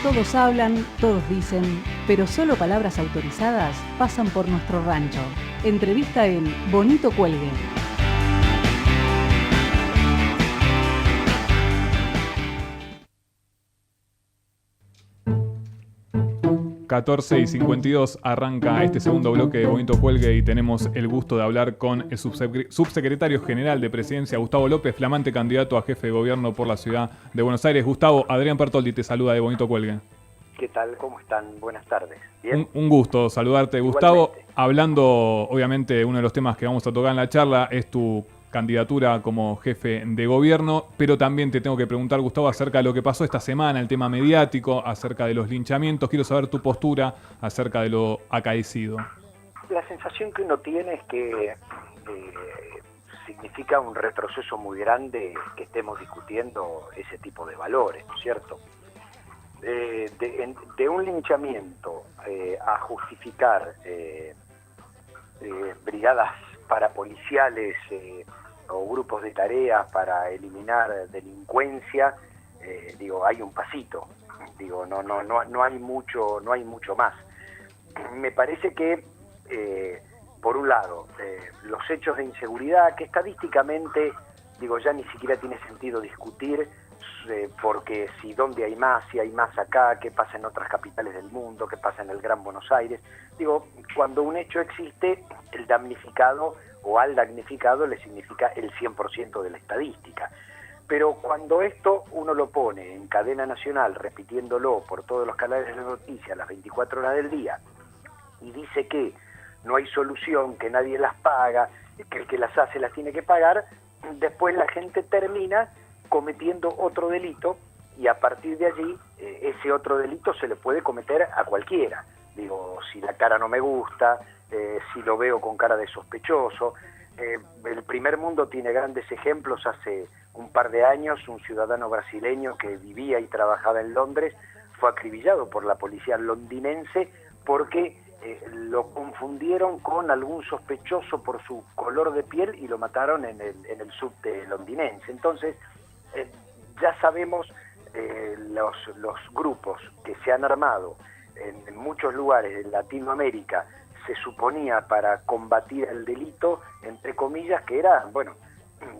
Todos hablan, todos dicen, pero solo palabras autorizadas pasan por nuestro rancho. Entrevista en Bonito Cuelgue. ...14:52 arranca este segundo bloque de Bonito Cuelgue y tenemos el gusto de hablar con el subsecretario general de Presidencia, Gustavo López, flamante candidato a jefe de gobierno por la ciudad de Buenos Aires. Gustavo, Adrián Pertoldi te saluda de Bonito Cuelgue. ¿Qué tal? ¿Cómo están? Buenas tardes. ¿Bien? Un gusto saludarte, Gustavo. Hablando, obviamente, uno de los temas que vamos a tocar en la charla es tu candidatura como jefe de gobierno, pero también te tengo que preguntar, Gustavo, acerca de lo que pasó esta semana, el tema mediático, acerca de los linchamientos. Quiero saber tu postura acerca de lo acaecido. La sensación que uno tiene es que significa un retroceso muy grande que estemos discutiendo ese tipo de valores, ¿no es cierto? De un linchamiento a justificar brigadas parapoliciales o grupos de tareas para eliminar delincuencia, hay un pasito, no hay mucho más. Me parece que por un lado los hechos de inseguridad, que estadísticamente ya ni siquiera tiene sentido discutir, porque si dónde hay más, si hay más acá, qué pasa en otras capitales del mundo, qué pasa en el Gran Buenos Aires. Cuando un hecho existe, el damnificado o al damnificado le significa el 100% de la estadística. Pero cuando esto uno lo pone en cadena nacional, repitiéndolo por todos los canales de noticias las 24 horas del día, y dice que no hay solución, que nadie las paga, que el que las hace las tiene que pagar, después la gente termina cometiendo otro delito, y a partir de allí ese otro delito se le puede cometer a cualquiera. Si la cara no me gusta, si lo veo con cara de sospechoso. El primer mundo tiene grandes ejemplos. Hace un par de años un ciudadano brasileño que vivía y trabajaba en Londres fue acribillado por la policía londinense porque lo confundieron con algún sospechoso por su color de piel y lo mataron en el subte londinense. Entonces ya sabemos los grupos que se han armado en muchos lugares de Latinoamérica, se suponía para combatir el delito, entre comillas, que eran,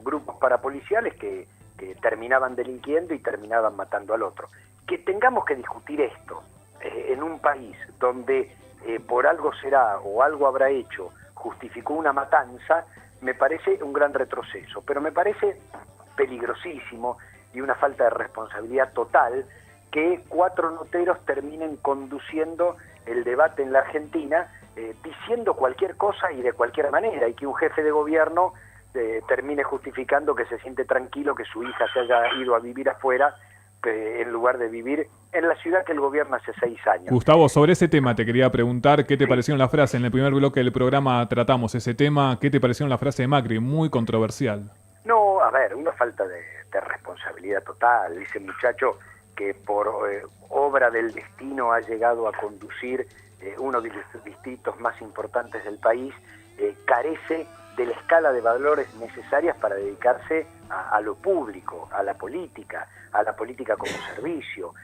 grupos parapoliciales que terminaban delinquiendo y terminaban matando al otro. Que tengamos que discutir esto en un país donde por algo será o algo habrá hecho, justificó una matanza, me parece un gran retroceso, pero me parece peligrosísimo y una falta de responsabilidad total que 4 noteros terminen conduciendo el debate en la Argentina diciendo cualquier cosa y de cualquier manera, y que un jefe de gobierno termine justificando que se siente tranquilo que su hija se haya ido a vivir afuera en lugar de vivir en la ciudad que él gobierna hace 6 años. Gustavo, sobre ese tema te quería preguntar qué te parecieron las frases. En el primer bloque del programa tratamos ese tema. ¿Qué te parecieron las frases de Macri? Muy controversial. No, a ver, una falta de responsabilidad total. Dice muchacho que por obra del destino ha llegado a conducir uno de los distritos más importantes del país, carece de la escala de valores necesarias para dedicarse a lo público, a la política como servicio.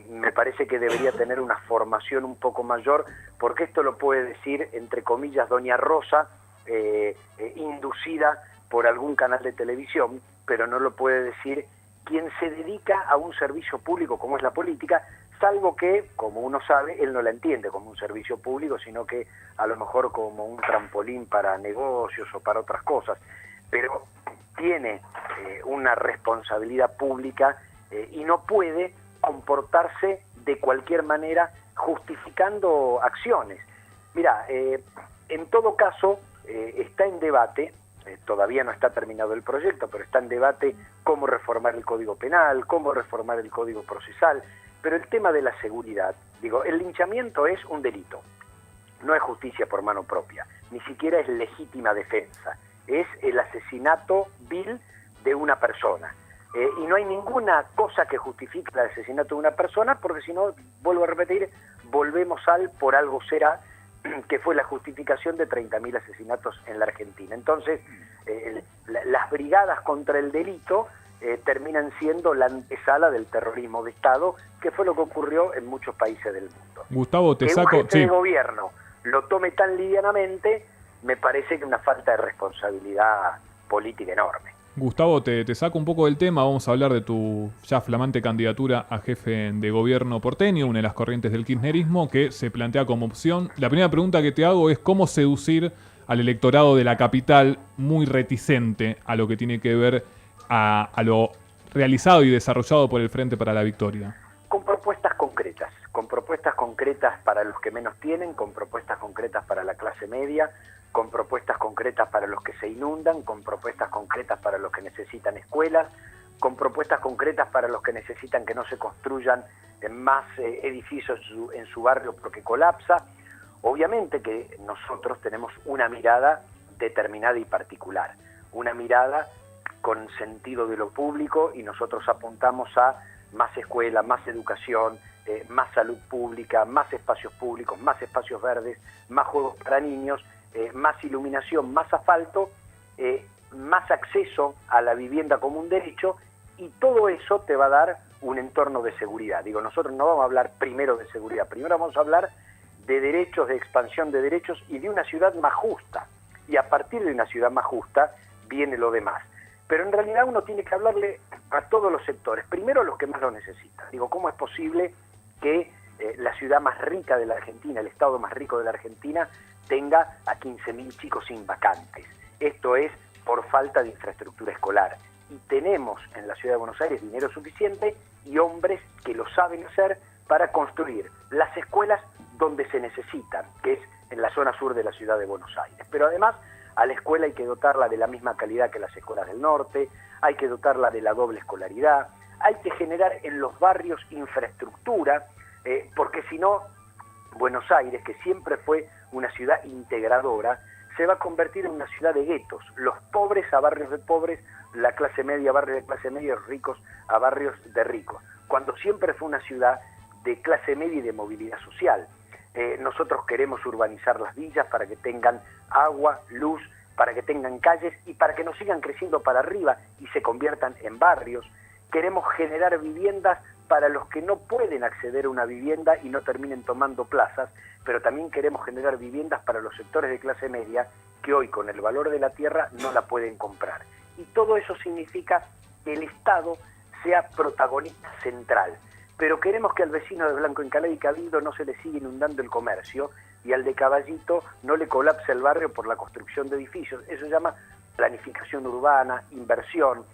Me parece que debería tener una formación un poco mayor, porque esto lo puede decir, entre comillas, doña Rosa, inducida por algún canal de televisión, pero no lo puede decir quien se dedica a un servicio público como es la política, salvo que, como uno sabe, él no la entiende como un servicio público, sino que a lo mejor como un trampolín para negocios o para otras cosas, pero tiene una responsabilidad pública y no puede comportarse de cualquier manera justificando acciones. Mira, en todo caso está en debate, todavía no está terminado el proyecto, pero está en debate cómo reformar el Código Penal, cómo reformar el Código Procesal, pero el tema de la seguridad, el linchamiento es un delito, no es justicia por mano propia, ni siquiera es legítima defensa, es el asesinato vil de una persona. Y no hay ninguna cosa que justifique el asesinato de una persona, porque si no, vuelvo a repetir, volvemos al por algo será, que fue la justificación de 30.000 asesinatos en la Argentina. Entonces, las brigadas contra el delito terminan siendo la antesala del terrorismo de Estado, que fue lo que ocurrió en muchos países del mundo. Gustavo, te que saco... un jefe de gobierno lo tome tan livianamente, me parece que es una falta de responsabilidad política enorme. Gustavo, te saco un poco del tema, vamos a hablar de tu ya flamante candidatura a jefe de gobierno porteño, una de las corrientes del kirchnerismo que se plantea como opción. La primera pregunta que te hago es cómo seducir al electorado de la capital muy reticente a lo que tiene que ver a lo realizado y desarrollado por el Frente para la Victoria. Con propuestas concretas para los que menos tienen, con propuestas concretas para la clase media, con propuestas concretas para los que se inundan, con propuestas concretas para los que necesitan escuelas, con propuestas concretas para los que necesitan que no se construyan más edificios en su barrio porque colapsa. Obviamente que nosotros tenemos una mirada determinada y particular, una mirada con sentido de lo público, y nosotros apuntamos a más escuela, más educación, más salud pública, más espacios públicos, más espacios verdes, más juegos para niños, más iluminación, más asfalto, más acceso a la vivienda como un derecho, y todo eso te va a dar un entorno de seguridad. Digo, nosotros no vamos a hablar primero de seguridad, primero vamos a hablar de derechos, de expansión de derechos y de una ciudad más justa. Y a partir de una ciudad más justa viene lo demás. Pero en realidad uno tiene que hablarle a todos los sectores, primero a los que más lo necesitan. Digo, ¿cómo es posible que la ciudad más rica de la Argentina, el estado más rico de la Argentina, tenga a 15.000 chicos sin vacantes? Esto es por falta de infraestructura escolar. Y tenemos en la ciudad de Buenos Aires dinero suficiente y hombres que lo saben hacer para construir las escuelas donde se necesitan, que es en la zona sur de la ciudad de Buenos Aires. Pero además, a la escuela hay que dotarla de la misma calidad que las escuelas del norte, hay que dotarla de la doble escolaridad, hay que generar en los barrios infraestructura, porque si no, Buenos Aires, que siempre fue una ciudad integradora, se va a convertir en una ciudad de guetos, los pobres a barrios de pobres, la clase media a barrios de clase media, los ricos a barrios de ricos, cuando siempre fue una ciudad de clase media y de movilidad social. Nosotros queremos urbanizar las villas para que tengan agua, luz, para que tengan calles y para que no sigan creciendo para arriba y se conviertan en barrios. Queremos generar viviendas para los que no pueden acceder a una vivienda y no terminen tomando plazas, pero también queremos generar viviendas para los sectores de clase media que hoy con el valor de la tierra no la pueden comprar. Y todo eso significa que el Estado sea protagonista central. Pero queremos que al vecino de Blanco Encalada y Cabildo no se le siga inundando el comercio y al de Caballito no le colapse el barrio por la construcción de edificios. Eso se llama planificación urbana, inversión.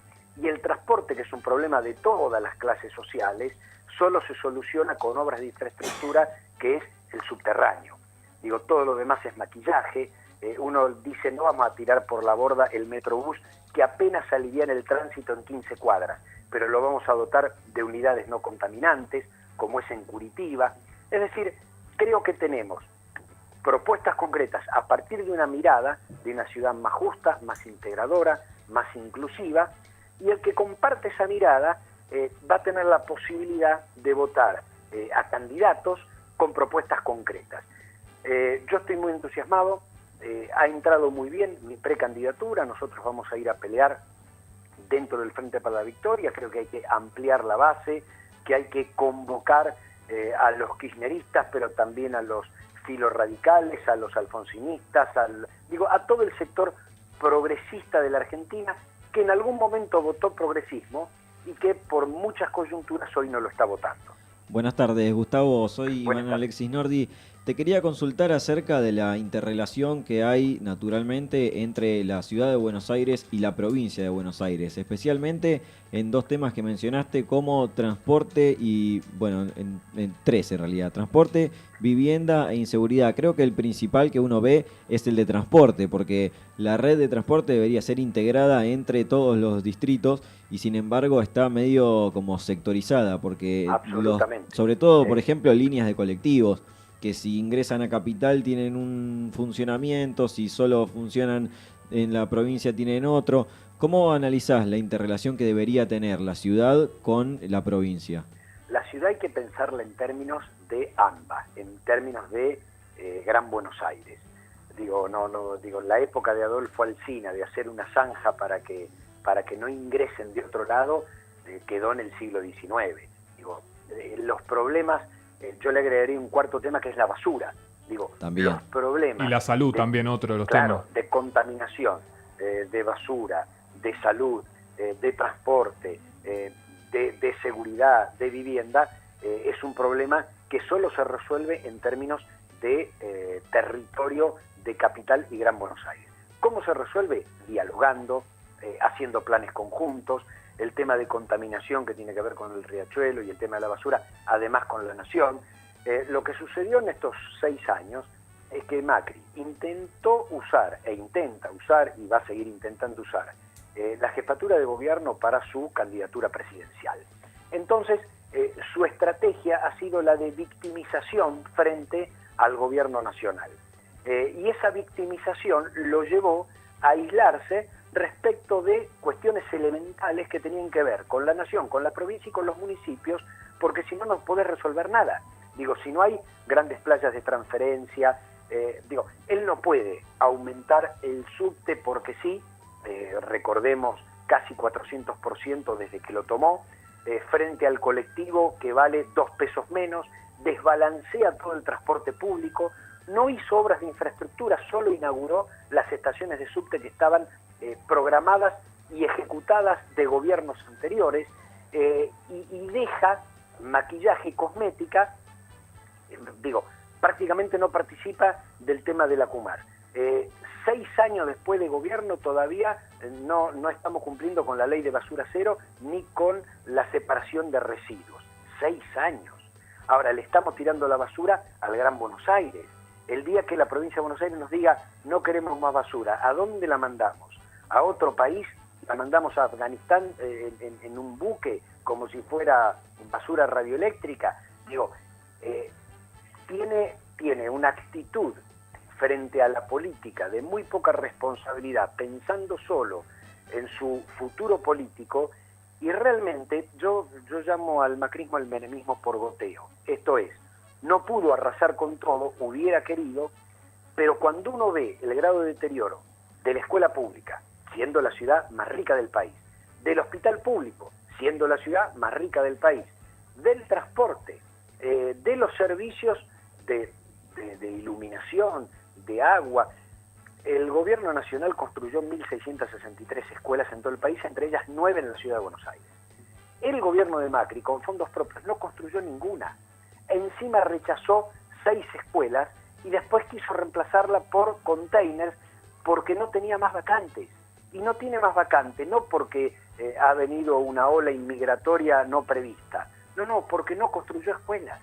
Y el transporte, que es un problema de todas las clases sociales, solo se soluciona con obras de infraestructura, que es el subterráneo. Digo, todo lo demás es maquillaje. Uno dice, no vamos a tirar por la borda el Metrobús, que apenas aliviana el tránsito en 15 cuadras, pero lo vamos a dotar de unidades no contaminantes, como es en Curitiba. Es decir, creo que tenemos propuestas concretas a partir de una mirada de una ciudad más justa, más integradora, más inclusiva, y el que comparte esa mirada va a tener la posibilidad de votar a candidatos con propuestas concretas. Yo estoy muy entusiasmado, ha entrado muy bien mi precandidatura, nosotros vamos a ir a pelear dentro del Frente para la Victoria, creo que hay que ampliar la base, que hay que convocar a los kirchneristas, pero también a los filoradicales, a los alfonsinistas, a todo el sector progresista de la Argentina, que en algún momento votó progresismo y que por muchas coyunturas hoy no lo está votando. Buenas tardes, Gustavo. Soy Buenas Iván tardes. Alexis Nordi. Te quería consultar acerca de la interrelación que hay naturalmente entre la ciudad de Buenos Aires y la provincia de Buenos Aires, especialmente en dos temas que mencionaste como transporte y, bueno, en tres en realidad, transporte, vivienda e inseguridad. Creo que el principal que uno ve es el de transporte, porque la red de transporte debería ser integrada entre todos los distritos y sin embargo está medio como sectorizada, porque sobre todo, por ejemplo, líneas de colectivos, que si ingresan a Capital tienen un funcionamiento, si solo funcionan en la provincia tienen otro. ¿Cómo analizás la interrelación que debería tener la ciudad con la provincia? La ciudad hay que pensarla en términos de ambas, en términos de Gran Buenos Aires. Digo, en la época de Adolfo Alsina, de hacer una zanja para que para que no ingresen de otro lado quedó en el siglo XIX. Digo, los problemas, yo le agregaría un cuarto tema que es la basura. Digo, también. Los problemas... Y la salud también, otro de los temas. de contaminación, de basura, de salud, de transporte, de seguridad, de vivienda, es un problema que solo se resuelve en términos de territorio de Capital y Gran Buenos Aires. ¿Cómo se resuelve? Dialogando, haciendo planes conjuntos, el tema de contaminación que tiene que ver con el riachuelo y el tema de la basura, además con la Nación. Lo que sucedió en estos 6 años es que Macri intentó usar, e intenta usar, y va a seguir intentando usar, la jefatura de gobierno para su candidatura presidencial. Entonces, su estrategia ha sido la de victimización frente al gobierno nacional. Y esa victimización lo llevó a aislarse respecto de cuestiones elementales que tenían que ver con la nación, con la provincia y con los municipios, porque si no, no podés resolver nada. Digo, si no hay grandes playas de transferencia, él no puede aumentar el subte porque sí, recordemos casi 400% desde que lo tomó, frente al colectivo que vale 2 pesos menos, desbalancea todo el transporte público, no hizo obras de infraestructura, solo inauguró las estaciones de subte que estaban programadas y ejecutadas de gobiernos anteriores, y deja maquillaje y cosmética, prácticamente no participa del tema de la Kumar. 6 años después de gobierno todavía no estamos cumpliendo con la ley de basura cero ni con la separación de residuos. 6 años. Ahora le estamos tirando la basura al Gran Buenos Aires. El día que la provincia de Buenos Aires nos diga no queremos más basura, ¿a dónde la mandamos? ¿A otro país? ¿La mandamos a Afganistán en un buque como si fuera basura radioeléctrica? Tiene una actitud frente a la política de muy poca responsabilidad, pensando solo en su futuro político, y realmente yo llamo al macrismo el menemismo por goteo. Esto es, no pudo arrasar con todo, hubiera querido, pero cuando uno ve el grado de deterioro de la escuela pública, siendo la ciudad más rica del país, del hospital público, siendo la ciudad más rica del país, del transporte, de los servicios de iluminación, de agua. El gobierno nacional construyó 1.663 escuelas en todo el país, entre ellas 9 en la ciudad de Buenos Aires. El gobierno de Macri, con fondos propios, no construyó ninguna. Encima rechazó 6 escuelas y después quiso reemplazarla por containers porque no tenía más vacantes. Y no tiene más vacantes, no porque ha venido una ola inmigratoria no prevista. No, porque no construyó escuelas.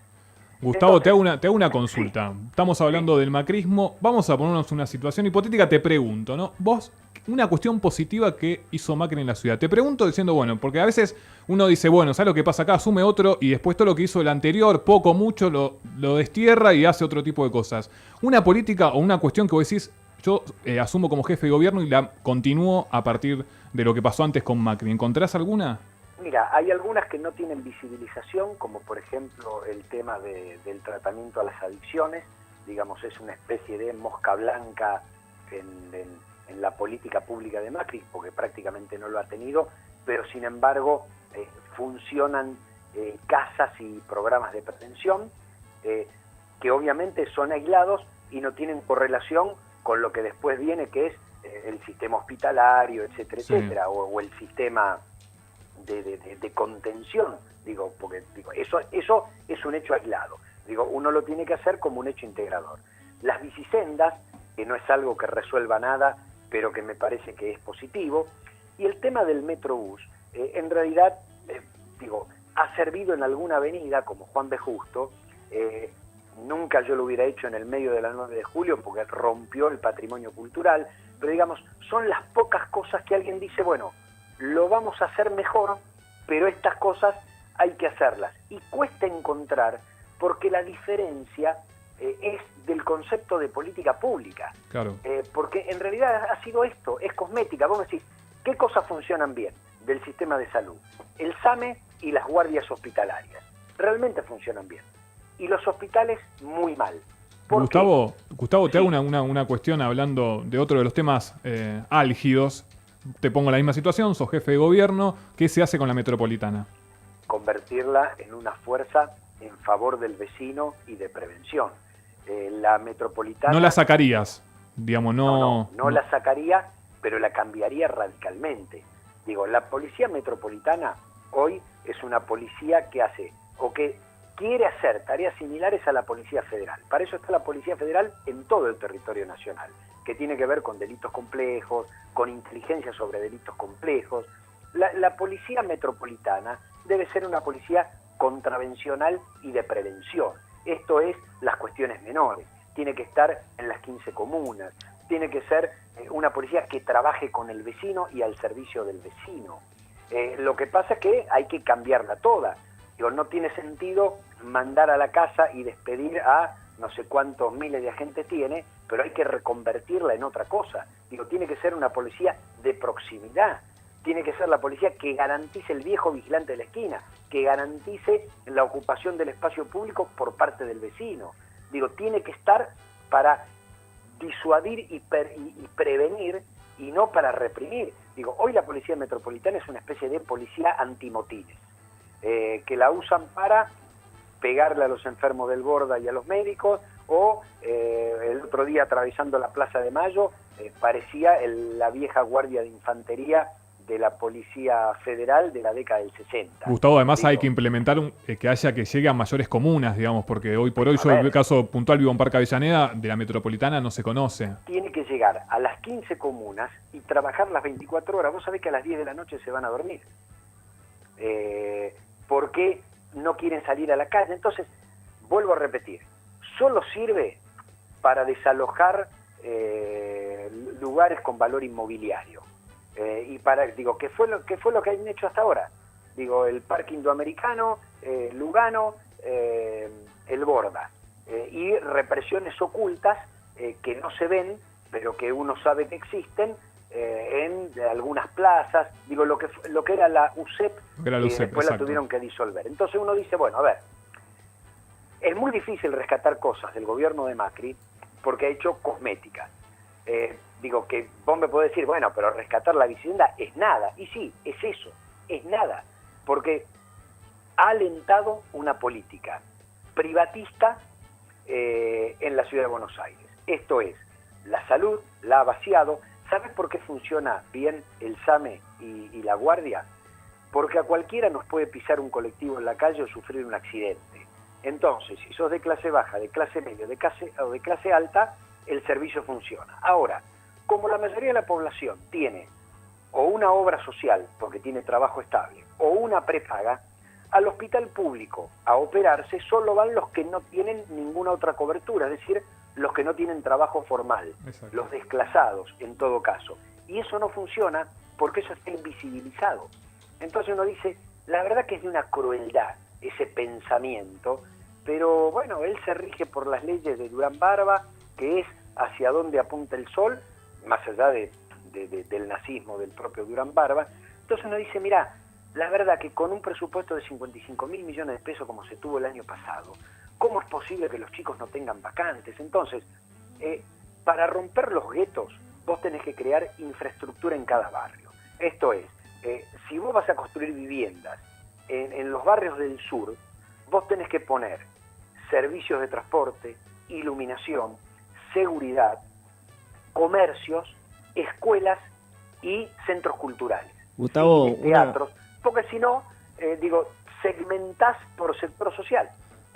Gustavo, Entonces, te hago una consulta. Sí. Estamos hablando del macrismo. Vamos a ponernos una situación hipotética. Te pregunto, ¿no? Vos, una cuestión positiva que hizo Macri en la ciudad. Te pregunto diciendo, bueno, porque a veces uno dice, bueno, ¿sabes lo que pasa acá? Asume otro y después todo lo que hizo el anterior, poco, mucho, lo destierra y hace otro tipo de cosas. Una política o una cuestión que vos decís, yo asumo como jefe de gobierno y la continúo a partir de lo que pasó antes con Macri. ¿Encontrás alguna? Mira, hay algunas que no tienen visibilización, como por ejemplo el tema del tratamiento a las adicciones. Digamos, es una especie de mosca blanca en la política pública de Macri, porque prácticamente no lo ha tenido, pero sin embargo funcionan casas y programas de prevención que obviamente son aislados y no tienen correlación con lo que después viene, que es el sistema hospitalario, etcétera, sí, etcétera, o el sistema de contención, porque eso es un hecho aislado. Uno lo tiene que hacer como un hecho integrador. Las bicisendas, que no es algo que resuelva nada, pero que me parece que es positivo, y el tema del Metrobús, en realidad, ha servido en alguna avenida, como Juan B. Justo. Nunca yo lo hubiera hecho en el medio de la 9 de julio, porque rompió el patrimonio cultural, pero son las pocas cosas que alguien dice, bueno, lo vamos a hacer mejor, pero estas cosas hay que hacerlas. Y cuesta encontrar, porque la diferencia es del concepto de política pública. Claro. Porque en realidad ha sido esto, es cosmética. Vos me decís, ¿qué cosas funcionan bien del sistema de salud? El SAME y las guardias hospitalarias. Realmente funcionan bien. Y los hospitales muy mal. Gustavo, sí, te hago una cuestión hablando de otro de los temas álgidos. te pongo la misma situación, sos jefe de gobierno, ¿qué se hace con la metropolitana? Convertirla en una fuerza en favor del vecino y de prevención. La metropolitana... No la sacarías, digamos, No la sacaría, pero la cambiaría radicalmente. Digo, la policía metropolitana hoy es una policía que hace, o que quiere hacer tareas similares a la Policía Federal. Para eso está la Policía Federal en todo el territorio nacional, que tiene que ver con delitos complejos, con inteligencia sobre delitos complejos. La policía metropolitana debe ser una policía contravencional y de prevención. Esto es las cuestiones menores. Tiene que estar en las 15 comunas. Tiene que ser una policía que trabaje con el vecino y al servicio del vecino. Lo que pasa es que hay que cambiarla toda. Digo, no tiene sentido mandar a la casa y despedir a no sé cuántos miles de agentes tiene, pero hay que reconvertirla en otra cosa. Digo, tiene que ser una policía de proximidad. Tiene que ser la policía que garantice el viejo vigilante de la esquina, que garantice la ocupación del espacio público por parte del vecino. Digo, tiene que estar para disuadir y prevenir y no para reprimir. Digo, hoy la policía metropolitana es una especie de policía antimotines, que la usan para pegarle a los enfermos del Borda y a los médicos, o el otro día atravesando la Plaza de Mayo, parecía la vieja guardia de infantería de la Policía Federal de la década del 60. Gustavo, además Digo, hay que implementar que llegue a mayores comunas, digamos, porque hoy por hoy, yo en el caso puntual vivo en Parque Avellaneda, de la metropolitana no se conoce. Tiene que llegar a las 15 comunas y trabajar las 24 horas. Vos sabés que a las 10 de la noche se van a dormir. Porque no quieren salir a la calle. Entonces, vuelvo a repetir, solo sirve para desalojar lugares con valor inmobiliario. Y para, digo, ¿qué fue lo que han hecho hasta ahora? Digo, el Parque Indoamericano, Lugano, el Borda, y represiones ocultas que no se ven, pero que uno sabe que existen en algunas plazas. Digo, lo que era la UCEP, después exacto. la tuvieron que disolver. Entonces uno dice, bueno, a ver, es muy difícil rescatar cosas del gobierno de Macri porque ha hecho cosmética. Digo, que vos me podés decir, bueno, pero rescatar la vivienda es nada. Y sí, es eso, es nada. Porque ha alentado una política privatista en la ciudad de Buenos Aires. Esto es, la salud la ha vaciado. ¿Sabes por qué funciona bien el SAME y la Guardia? Porque a cualquiera nos puede pisar un colectivo en la calle o sufrir un accidente. Entonces, si sos de clase baja, de clase media o de clase alta, el servicio funciona. Ahora, como la mayoría de la población tiene o una obra social, porque tiene trabajo estable, o una prepaga, al hospital público a operarse solo van los que no tienen ninguna otra cobertura, es decir, los que no tienen trabajo formal, Exacto. los desclasados en todo caso. Y eso no funciona porque eso está invisibilizado. Entonces uno dice, la verdad que es de una crueldad ese pensamiento, pero bueno, él se rige por las leyes de Durán Barba, que es hacia dónde apunta el sol, más allá del nazismo del propio Durán Barba. Entonces uno dice, mirá, la verdad que con un presupuesto de 55.000 millones de pesos como se tuvo el año pasado, ¿cómo es posible que los chicos no tengan vacantes? Entonces, para romper los guetos, vos tenés que crear infraestructura en cada barrio. Esto es, si vos vas a construir viviendas en los barrios del sur, vos tenés que poner servicios de transporte, iluminación, seguridad, comercios, escuelas y centros culturales. Gustavo, cines, teatros, porque si no, segmentás por sector social.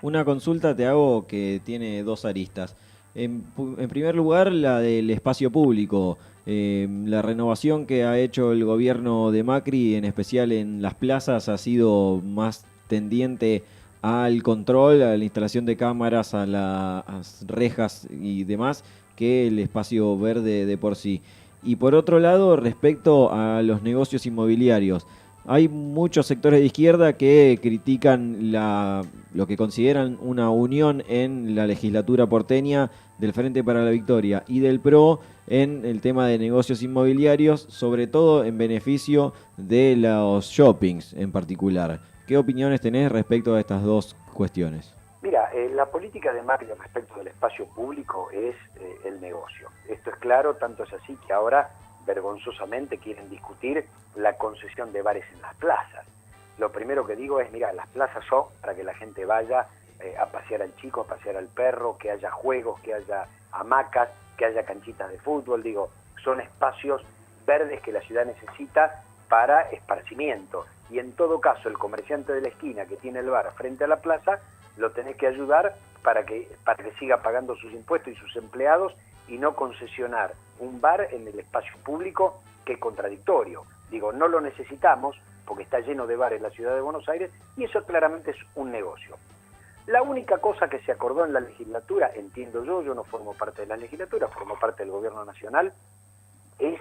Una consulta te hago que tiene dos aristas. En primer lugar, la del espacio público. La renovación que ha hecho el gobierno de Macri, en especial en las plazas, ha sido más tendiente al control, a la instalación de cámaras, a las rejas y demás, que el espacio verde de por sí. Y por otro lado, respecto a los negocios inmobiliarios, hay muchos sectores de izquierda que critican lo que consideran una unión en la legislatura porteña del Frente para la Victoria y del PRO en el tema de negocios inmobiliarios, sobre todo en beneficio de los shoppings en particular. ¿Qué opiniones tenés respecto a estas dos cuestiones? Mira, la política de Macri respecto del espacio público es el negocio. Esto es claro, tanto es así que ahora vergonzosamente quieren discutir la concesión de bares en las plazas. Lo primero que digo es, mira, las plazas son para que la gente vaya a pasear al chico, a pasear al perro, que haya juegos, que haya hamacas, que haya canchitas de fútbol, digo, son espacios verdes que la ciudad necesita para esparcimiento. Y en todo caso, el comerciante de la esquina que tiene el bar frente a la plaza, lo tenés que ayudar para que siga pagando sus impuestos y sus empleados y no concesionar un bar en el espacio público, que es contradictorio. Digo, no lo necesitamos porque está lleno de bares la ciudad de Buenos Aires y eso claramente es un negocio. La única cosa que se acordó en la legislatura, entiendo yo no formo parte de la legislatura, formo parte del gobierno nacional, es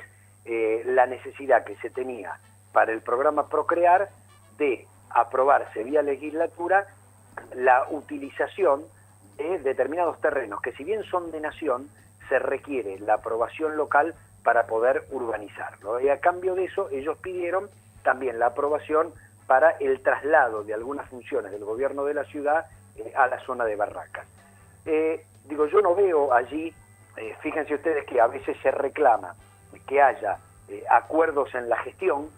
la necesidad que se tenía para el programa Procrear de aprobarse vía legislatura la utilización de determinados terrenos que, si bien son de nación, se requiere la aprobación local para poder urbanizarlo. Y a cambio de eso, ellos pidieron también la aprobación para el traslado de algunas funciones del gobierno de la ciudad a la zona de Barracas. Digo, yo no veo allí, fíjense ustedes que a veces se reclama que haya acuerdos en la gestión,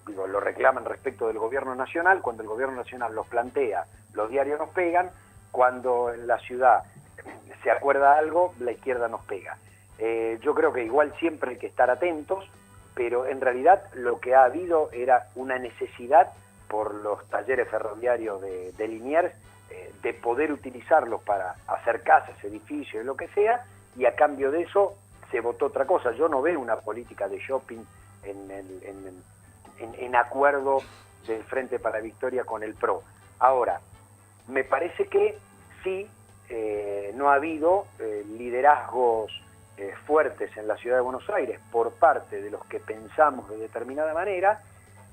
digo, lo reclaman respecto del gobierno nacional, cuando el gobierno nacional los plantea, los diarios nos pegan, cuando en la ciudad se acuerda algo, la izquierda nos pega. Yo creo que igual siempre hay que estar atentos, pero en realidad lo que ha habido era una necesidad por los talleres ferroviarios de Liniers, de poder utilizarlos para hacer casas, edificios, lo que sea, y a cambio de eso se votó otra cosa. Yo no veo una política de shopping en acuerdo del Frente para Victoria con el PRO. Ahora, me parece que sí, no ha habido liderazgos fuertes en la ciudad de Buenos Aires por parte de los que pensamos de determinada manera,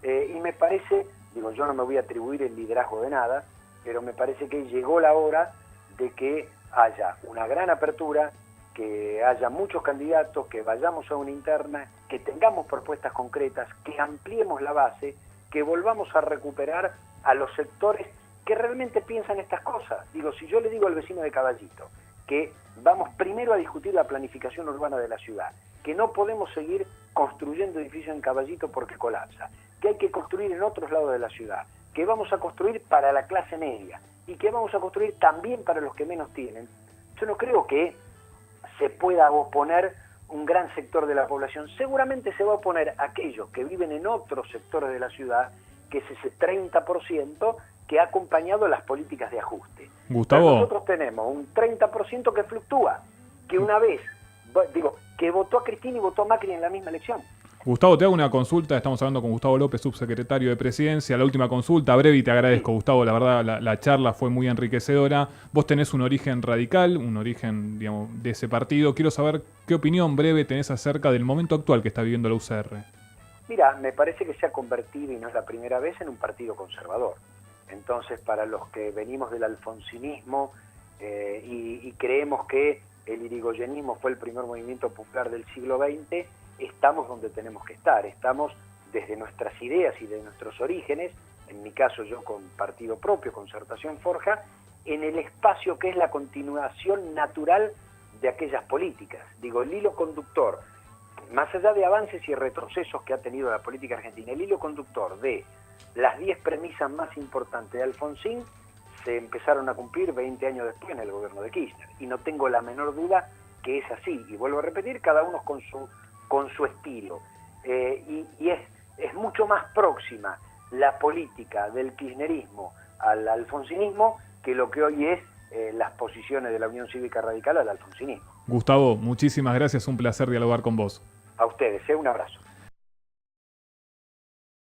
y me parece, digo, yo no me voy a atribuir el liderazgo de nada, pero me parece que llegó la hora de que haya una gran apertura, que haya muchos candidatos, que vayamos a una interna, que tengamos propuestas concretas, que ampliemos la base, que volvamos a recuperar a los sectores que realmente piensan estas cosas. Digo, si yo le digo al vecino de Caballito que vamos primero a discutir la planificación urbana de la ciudad, que no podemos seguir construyendo edificios en Caballito porque colapsa, que hay que construir en otros lados de la ciudad, que vamos a construir para la clase media y que vamos a construir también para los que menos tienen, yo no creo que se pueda oponer un gran sector de la población. Seguramente se va a oponer aquellos que viven en otros sectores de la ciudad, que es ese 30% que ha acompañado las políticas de ajuste. Gustavo. Pero nosotros tenemos un 30% que fluctúa, que una vez, digo, que votó a Cristina y votó a Macri en la misma elección. Gustavo, te hago una consulta. Estamos hablando con Gustavo López, subsecretario de Presidencia. La última consulta, breve, y te agradezco, Gustavo. La verdad, la charla fue muy enriquecedora. Vos tenés un origen radical, un origen, digamos, de ese partido. Quiero saber qué opinión breve tenés acerca del momento actual que está viviendo la UCR. Mira, me parece que se ha convertido, y no es la primera vez, en un partido conservador. Entonces, para los que venimos del alfonsinismo y creemos que el irigoyenismo fue el primer movimiento popular del siglo XX, estamos donde tenemos que estar. Estamos desde nuestras ideas y de nuestros orígenes, en mi caso yo con partido propio, Concertación Forja, en el espacio que es la continuación natural de aquellas políticas. Digo, el hilo conductor, más allá de avances y retrocesos que ha tenido la política argentina, el hilo conductor de las 10 premisas más importantes de Alfonsín se empezaron a cumplir 20 años después en el gobierno de Kirchner. Y no tengo la menor duda que es así. Y vuelvo a repetir, cada uno con su estilo. Y es mucho más próxima la política del kirchnerismo al alfonsinismo que lo que hoy es las posiciones de la Unión Cívica Radical al alfonsinismo. Gustavo, muchísimas gracias. Un placer dialogar con vos. A ustedes, un abrazo.